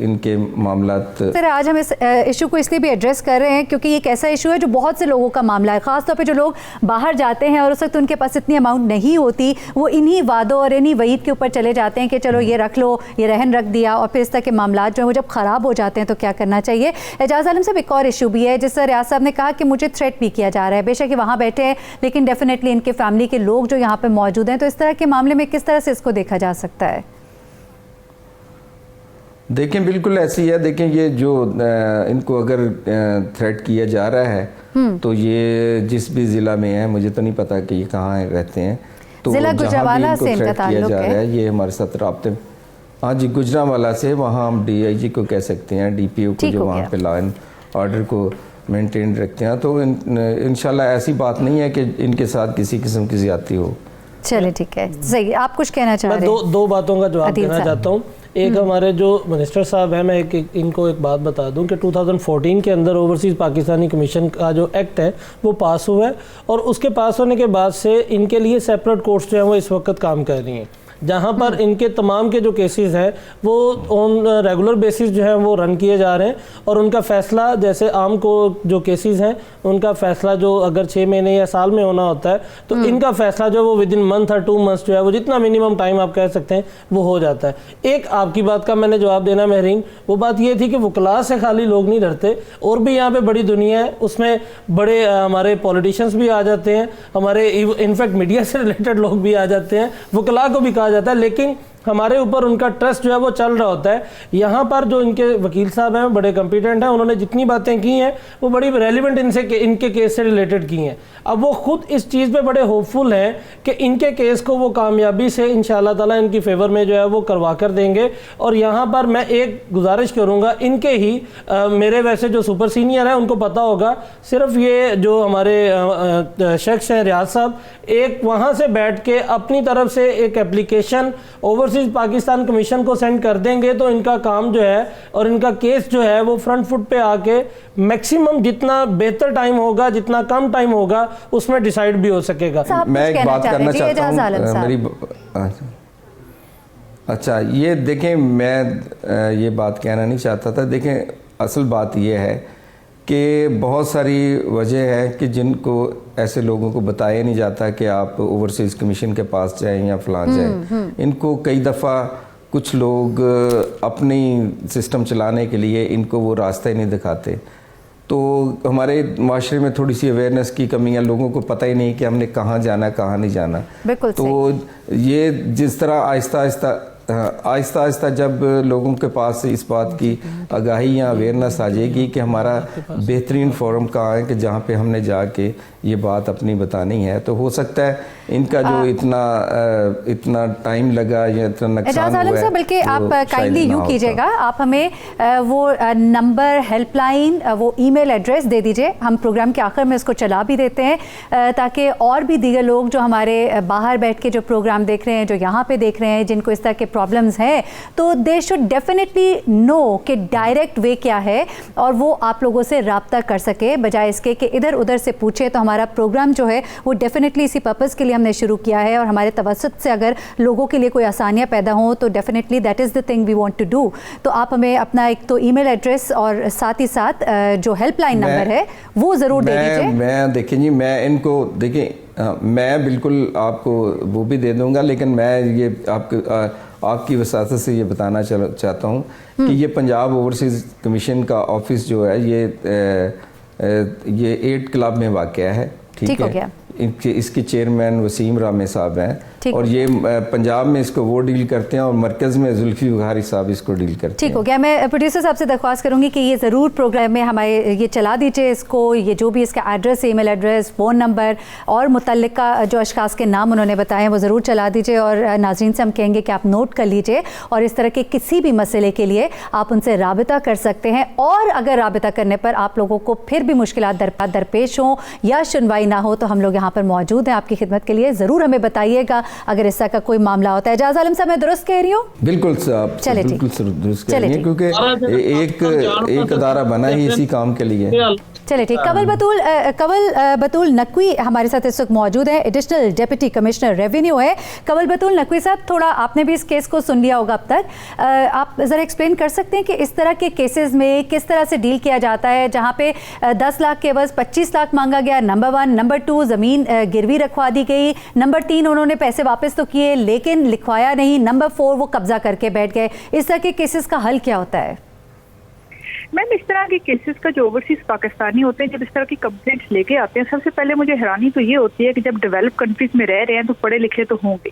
[SPEAKER 6] इनके मामलात
[SPEAKER 1] सर आज हम इस इशू को इसलिए भी एड्रेस कर रहे हैं क्योंकि ये एक ऐसा इशू है जो बहुत से लोगों का मामला है, खासतौर पे जो लोग बाहर जाते हैं और उस वक्त उनके पास इतनी अमाउंट नहीं होती, वो इन्हीं वादों और इन्हीं वईद के ऊपर चले जाते हैं कि चलो ये रख लो, ये रहन रख दिया, और फिर इस तरह के मामला जो है वो जब ख़राब हो जाते हैं तो क्या करना चाहिए। एजाज आलम साहब, एक और इशू भी है जिस पर रियाज साहब ने कहा कि मुझे थ्रेट भी किया जा रहा है, बेशक वहाँ बैठे हैं लेकिन डेफिनेटली इनके फैमिली के लोग जो यहाँ पे मौजूद हैं, तो इस तरह के मामले में किस तरह से इसको देखा जा सकता है?
[SPEAKER 6] देखें बिल्कुल ऐसी है। देखें ये जो इनको अगर थ्रेट किया जा रहा है तो ये जिस भी ज़िला में है, मुझे तो नहीं पता कि ये कहाँ रहते हैं, तो
[SPEAKER 1] ज़िला गुजरांवाला से इनका ताल्लुक है।
[SPEAKER 6] ये हमारे साथ राब्ते, हाँ जी, गुजरांवाला से। वहाँ हम DIG को कह सकते हैं, DPO को जो वहाँ पे लॉ एंड ऑर्डर को मेंटेन रखते हैं। तो इंशाल्लाह ऐसी बात नहीं है कि इनके साथ किसी किस्म की ज़्यादती हो।
[SPEAKER 1] चलिए ठीक है, सही। आप कुछ कहना चाह रहे हैं?
[SPEAKER 3] मैं दो बातों का जवाब देना चाहता हूँ। एक हमारे जो मिनिस्टर साहब हैं, मैं इनको एक बात बता दूं कि 2014 के अंदर ओवरसीज़ पाकिस्तानी कमीशन का जो एक्ट है वो पास हुआ है, और उसके पास होने के बाद से इनके लिए सेपरेट कोर्ट्स जो हैं वो इस वक्त काम कर रही हैं, जहाँ पर इनके तमाम के जो केसेस हैं वो ऑन रेगुलर बेसिस जो है वो रन किए जा रहे हैं, और उनका फ़ैसला जैसे आम को जो केसेस हैं उनका फ़ैसला जो अगर 6 महीने या साल में होना होता है, तो इनका फ़ैसला जो है वो विदिन मंथ और 2 मंथ्स जो है वो जितना मिनिमम टाइम आप कह सकते हैं वो हो जाता है। एक आपकी बात का मैंने जवाब देना महरीन, वो बात ये थी कि वकला से खाली लोग नहीं डरते, और भी यहाँ पे बड़ी दुनिया है, उसमें बड़े हमारे पॉलिटिशियंस भी आ जाते हैं, हमारे इनफैक्ट मीडिया से रिलेटेड लोग भी आ जाते हैं, वकला को भी कहा जाता है, लेकिन हमारे ऊपर उनका ट्रस्ट जो है वो चल रहा होता है। यहाँ पर जो इनके वकील साहब हैं बड़े कॉम्पिटेंट हैं, उन्होंने जितनी बातें की हैं वो बड़ी रेलिवेंट इनके केस से रिलेटेड की हैं। अब वो खुद इस चीज़ पे बड़े होपफुल हैं कि इनके केस को वो कामयाबी से इंशाल्लाह ताला इनकी फेवर में जो है वो करवा कर देंगे। और यहाँ पर मैं एक गुजारिश करूँगा, इनके ही मेरे वैसे जो सुपर सीनियर हैं उनको पता होगा, सिर्फ ये जो हमारे शख्स हैं रियाज साहब, एक वहाँ से बैठ के अपनी तरफ से एक एप्लीकेशन ओवरसीज पाकिस्तान कमीशन को सेंड कर देंगे तो इनका काम जो है और इनका केस जो है वो फ्रंट फुट पे आके मैक्सिमम जितना बेहतर टाइम होगा, जितना कम टाइम होगा, उसमें डिसाइड भी हो सकेगा।
[SPEAKER 6] मैं एक बात करना चाहता हूँ मेरी, अच्छा ये देखें, मैं ये बात कहना नहीं चाहता था। देखें असल बात ये है कि बहुत सारी वजह है कि जिनको ऐसे लोगों को बताया नहीं जाता कि आप ओवरसीज़ कमीशन के पास जाएं या फलां जाएं। इनको कई दफ़ा कुछ लोग अपनी सिस्टम चलाने के लिए इनको वो रास्ता ही नहीं दिखाते। तो हमारे माशरे में थोड़ी सी अवेयरनेस की कमी है, लोगों को पता ही नहीं कि हमने कहाँ जाना कहाँ नहीं जाना। तो ये जिस तरह आहिस्ता आहिस्ता जब लोगों के पास इस बात की आगाही या अवेयरनेस आ जाएगी कि हमारा बेहतरीन फोरम कहाँ है कि जहाँ पे हमने जाके ये बात अपनी बतानी है, तो हो सकता है इनका जो इतना टाइम लगा या इतना नुकसान हुआ है।
[SPEAKER 1] बल्कि आप काइंडली यूँ कीजिएगा, आप हमें वो नंबर, हेल्पलाइन, वो ईमेल एड्रेस दे दीजिए, हम प्रोग्राम के आखिर में इसको चला भी देते हैं ताकि और भी दीगर लोग जो हमारे बाहर बैठ के जो प्रोग्राम देख रहे हैं, जो यहाँ पे देख रहे हैं, जिनको इस तरह के प्रॉब्लम्स हैं, तो दे शुड डेफिनेटली नो कि डायरेक्ट वे क्या है और वो आप लोगों से रब्ता कर सके, बजाय इसके कि इधर उधर से पूछे। तो हमारा प्रोग्राम जो है वो डेफिनेटली इसी पर्पज़ के लिए हमने शुरू किया है, और हमारे तवज्जुद से अगर लोगों के लिए कोई आसानियाँ पैदा हों तो definitely that is the thing we want to do. तो आप हमें अपना एक तो ईमेल एड्रेस और साथ ही साथ जो हेल्पलाइन नंबर है वो ज़रूर दे दीजिए। मैं
[SPEAKER 6] देखें जी, मैं इनको देखें, मैं बिल्कुल आपको वो भी दे दूंगा, लेकिन मैं ये आपकी वसातत से ये बताना चाहता हूँ कि ये पंजाब ओवरसीज़ कमीशन का ऑफिस जो है ये 8 क्लब में वाक़या है। ठीक है, इसके चेयरमैन वसीम रामे साहब हैं, और ये पंजाब में इसको वो डील करते हैं और मरकज़ में जुल्फी बुखारी साहब इसको डील करते हैं।
[SPEAKER 1] ठीक हो गया। मैं प्रोड्यूसर साहब से दरख्वास्त करूंगी कि ये ज़रूर प्रोग्राम में हमारे ये चला दीजिए इसको, ये जो भी इसका address, email address, phone number और मुतल्लिका जो अशखास के नाम उन्होंने बताए हैं वो ज़रूर चला दीजिए, और नाज़रीन से हम कहेंगे कि आप नोट कर लीजिए और इस तरह के किसी भी मसले के लिए आप उनसे राबिता कर सकते हैं। और अगर राबिता करने पर आप लोगों को फिर भी मुश्किलात दरपेश हों या सुनवाई ना हो तो हम लोग यहाँ यहाँ पर मौजूद हैं आपकी खिदमत के लिए। ज़रूर हमें बताइएगा अगर इस तरह का कोई मामला होता है। एजाज आलम साहब, मैं दुरुस्त कह रही हूँ?
[SPEAKER 6] बिल्कुल साहब,
[SPEAKER 1] चले ठीक।
[SPEAKER 6] बिल्कुल दुरुस्त कह रही हैं, क्योंकि एक अदारा बना ही इसी काम के लिए।
[SPEAKER 1] चले ठीक। कवल बतूल नकवी हमारे साथ इस वक्त मौजूद है, एडिशनल डिप्टी कमिश्नर रेवेन्यू है। कवल बतूल नकवी साहब, थोड़ा आपने भी इस केस को सुन लिया होगा अब तक, आप ज़रा एक्सप्लेन कर सकते हैं कि इस तरह के केसेस में किस तरह से डील किया जाता है, जहाँ पे 10 लाख के एवज 25 लाख मांगा गया, नंबर 1, नंबर 2 ज़मीन गिरवी रखवा दी गई, नंबर 3 उन्होंने पैसे वापस तो किए लेकिन लिखवाया नहीं, नंबर 4 वो कब्जा करके बैठ गए। इस तरह के केसेस का हल क्या होता है?
[SPEAKER 7] मैम, इस तरह के केसेस का जो ओवरसीज पाकिस्तानी होते हैं, जब इस तरह की कंप्लेंट्स लेके आते हैं, सबसे पहले मुझे हैरानी तो ये होती है कि जब डेवलप कंट्रीज में रह रहे हैं तो पढ़े लिखे तो होंगे,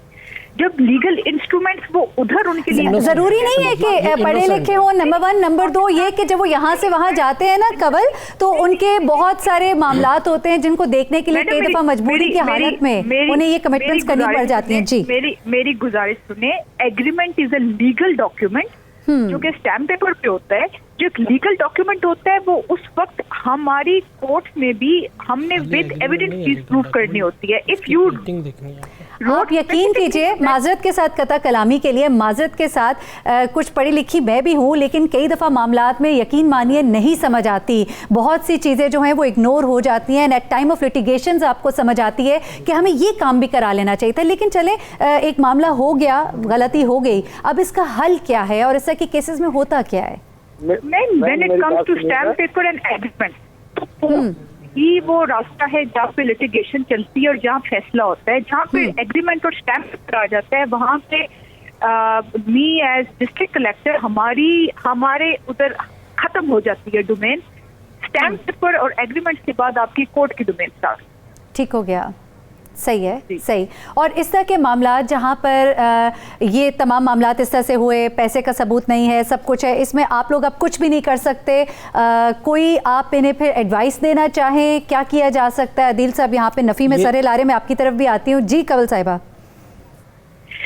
[SPEAKER 7] जब लीगल इंस्ट्रूमेंट्स वो उधर उनके लिए
[SPEAKER 1] जरूरी नहीं है कि पढ़े लिखे हो। नंबर 1, नंबर 2 ये कि जब वो यहाँ से वहाँ जाते हैं ना कवल, तो उनके बहुत सारे मामलात होते हैं जिनको देखने के लिए कई दफा मजबूरी की हालत में उन्हें ये कमिटमेंट्स करनी पड़ जाती हैं। जी,
[SPEAKER 7] मेरी गुजारिश सुने। Agreement is a legal document जो कि स्टैम्प पेपर पे होता है। जो एक लीगल डॉक्यूमेंट होता है वो उस वक्त हमारी कोर्ट में भी हमने विद एविडेंस चीज प्रूव करनी होती है। इफ यू
[SPEAKER 1] आप यकीन कीजिए, माजरत के साथ कता कलामी के लिए माजरत के साथ, कुछ पढ़ी लिखी मैं भी हूँ, लेकिन कई दफ़ा मामलात में यकीन मानिए नहीं समझ आती। बहुत सी चीज़ें जो हैं वो इग्नोर हो जाती हैं and at time of litigations आपको समझ आती है कि हमें ये काम भी करा लेना चाहिए था। लेकिन चले, एक मामला हो गया, गलती हो गई, अब इसका हल क्या है और इस तरह के केसेस में होता क्या है?
[SPEAKER 7] When it comes to stamp paper and agreement, ही वो रास्ता है जहाँ पे लिटिगेशन चलती है और जहाँ फैसला होता है। जहाँ पे एग्रीमेंट और स्टैम्प पेपर आ जाता है, वहाँ पे मी एज डिस्ट्रिक्ट कलेक्टर हमारे उधर खत्म हो जाती है डोमेन। स्टैम्प पेपर और एग्रीमेंट के बाद आपकी कोर्ट की डोमेन स्टार्ट।
[SPEAKER 1] ठीक हो गया, सही है, सही। और इस तरह के मामला जहाँ पर ये तमाम मामला इस तरह से हुए, पैसे का सबूत नहीं है, सब कुछ है, इसमें आप लोग अब कुछ भी नहीं कर सकते, कोई आप इन्हें फिर एडवाइस देना चाहें, क्या किया जा सकता है? अदील साहब यहाँ पे नफ़ी में सरे लारे, मैं आपकी तरफ भी आती हूँ। जी कवल साहिबा।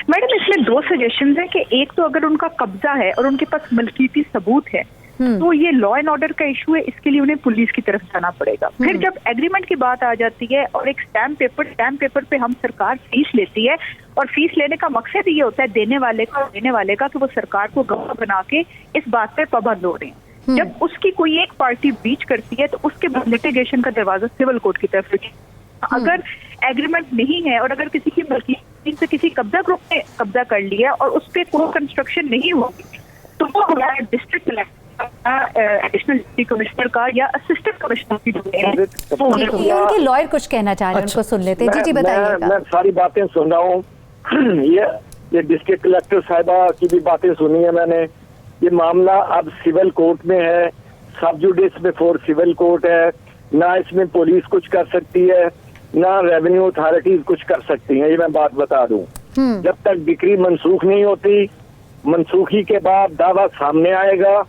[SPEAKER 7] मैडम, इसमें 2 सजेशंस हैं कि एक तो अगर उनका कब्जा है और उनके पास मलकीती सबूत है तो ये लॉ एंड ऑर्डर का इशू है, इसके लिए उन्हें पुलिस की तरफ जाना पड़ेगा। फिर जब एग्रीमेंट की बात आ जाती है और एक स्टैम्प पेपर पे हम सरकार फीस लेती है और फीस लेने का मकसद ये होता है देने वाले का कि वो सरकार को गवाह बना के इस बात पे पाबंद हो रहे हैं। जब उसकी कोई एक पार्टी ब्रीच करती है तो उसके बाद लिटिगेशन का दरवाजा सिविल कोर्ट की तरफ रुके। अगर एग्रीमेंट नहीं है और अगर किसी की मलकीयत से किसी कब्जा ग्रुप ने कब्जा कर लिया और उस पर कोई कंस्ट्रक्शन नहीं होगी तो वो हमारे district collector, additional deputy commissioner का या असिस्टेंट कमिश्नर की
[SPEAKER 1] उनके लॉयर कुछ कहना चाह रहे हैं, उनको सुन लेते हैं। जी बताइएगा।
[SPEAKER 5] मैं सारी बातें सुन रहा हूँ। ये डिस्ट्रिक्ट कलेक्टर साहिबा की भी बातें सुनी है मैंने। ये मामला अब सिविल कोर्ट में है, सब जुडिस बिफोर सिविल कोर्ट है। ना इसमें पुलिस कुछ कर सकती है, ना रेवेन्यू अथॉरिटीज कुछ कर सकती हैं। ये मैं बात बता दूं। जब तक डिक्री मनसूख नहीं होती, मनसूखी के बाद दावा सामने आएगा,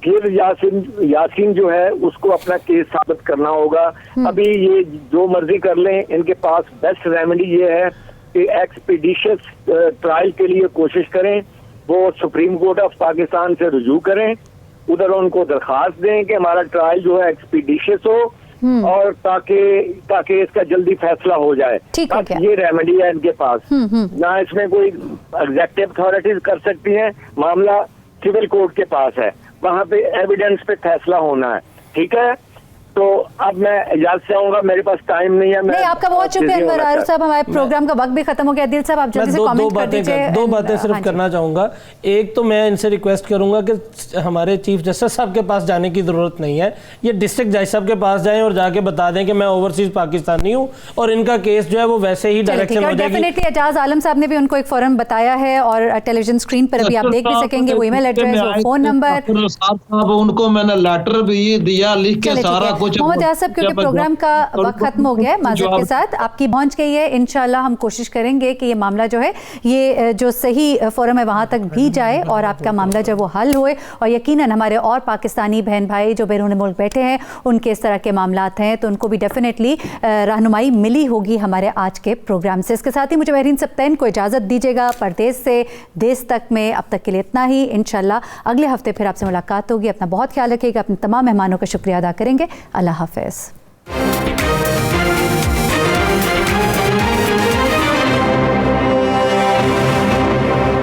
[SPEAKER 5] फिर यासीन जो है उसको अपना केस साबित करना होगा। अभी ये जो मर्जी कर लें, इनके पास बेस्ट रेमेडी ये है कि एक्सपीडिशियस ट्रायल के लिए कोशिश करें। वो सुप्रीम कोर्ट ऑफ पाकिस्तान से रुजू करें, उधर उनको दरखास्त दें कि हमारा ट्रायल जो है एक्सपीडिशियस हो और ताकि इसका जल्दी फैसला हो जाए। ये रेमेडी है इनके पास। ना इसमें कोई एग्जेक्टिव अथॉरिटीज कर सकती हैं, मामला सिविल कोर्ट के पास है, वहां पे एविडेंस पे फैसला होना है। ठीक है, तो अब मैं इजाजत चाहूंगा, मेरे पास टाइम नहीं है।
[SPEAKER 1] नहीं, आपका बहुत शुक्रिया अनवर आरिफ साहब, हमारे प्रोग्राम का वक्त भी खत्म हो गया। दिल साहब, आप जल्दी से कमेंट कर दीजिए।
[SPEAKER 3] दो बातें सिर्फ करना चाहूंगा। एक तो मैं इनसे रिक्वेस्ट करूंगा कि हमारे चीफ जस्टिस साहब के पास जाने की जरूरत नहीं है, ये डिस्ट्रिक्ट जज साहब के पास जाएं और जाके बता दें कि मैं ओवरसीज पाकिस्तानी हूँ और इनका केस जो है वो वैसे ही डायरेक्शन हो जाएगी।
[SPEAKER 1] डेफिनेटली एजाज आलम साहब ने भी उनको एक फॉरम बताया है और टेलीविजन स्क्रीन पर अभी आप देख भी सकेंगे, वो ईमेल एड्रेस, वो फोन नंबर,
[SPEAKER 4] उनको मैंने लेटर भी दिया लिख के सारा कुछ।
[SPEAKER 1] क्योंकि प्रोग्राम का वक्त खत्म हो गया है, माजरत के साथ आपकी पहुंच गई है। इंशाल्लाह हम कोशिश करेंगे कि ये मामला जो है, ये जो सही फोरम है वहां तक भी जाए और आपका मामला जब वो हल होए, और यकीनन हमारे और पाकिस्तानी बहन भाई जो बैरून मुल्क बैठे हैं उनके इस तरह के मामलात हैं तो उनको भी डेफिनेटली रहनुमाई मिली होगी हमारे आज के प्रोग्राम से। इसके साथ ही मुझे महरीन सप्तैन को इजाज़त दीजिएगा। परदेश से देश तक में अब तक के लिए इतना ही। इंशाल्लाह अगले हफ्ते फिर आपसे मुलाकात होगी। अपना बहुत ख्याल रखिएगा, अपने तमाम मेहमानों का शुक्रिया अदा करेंगे। अल्लाह हाफ़िज़।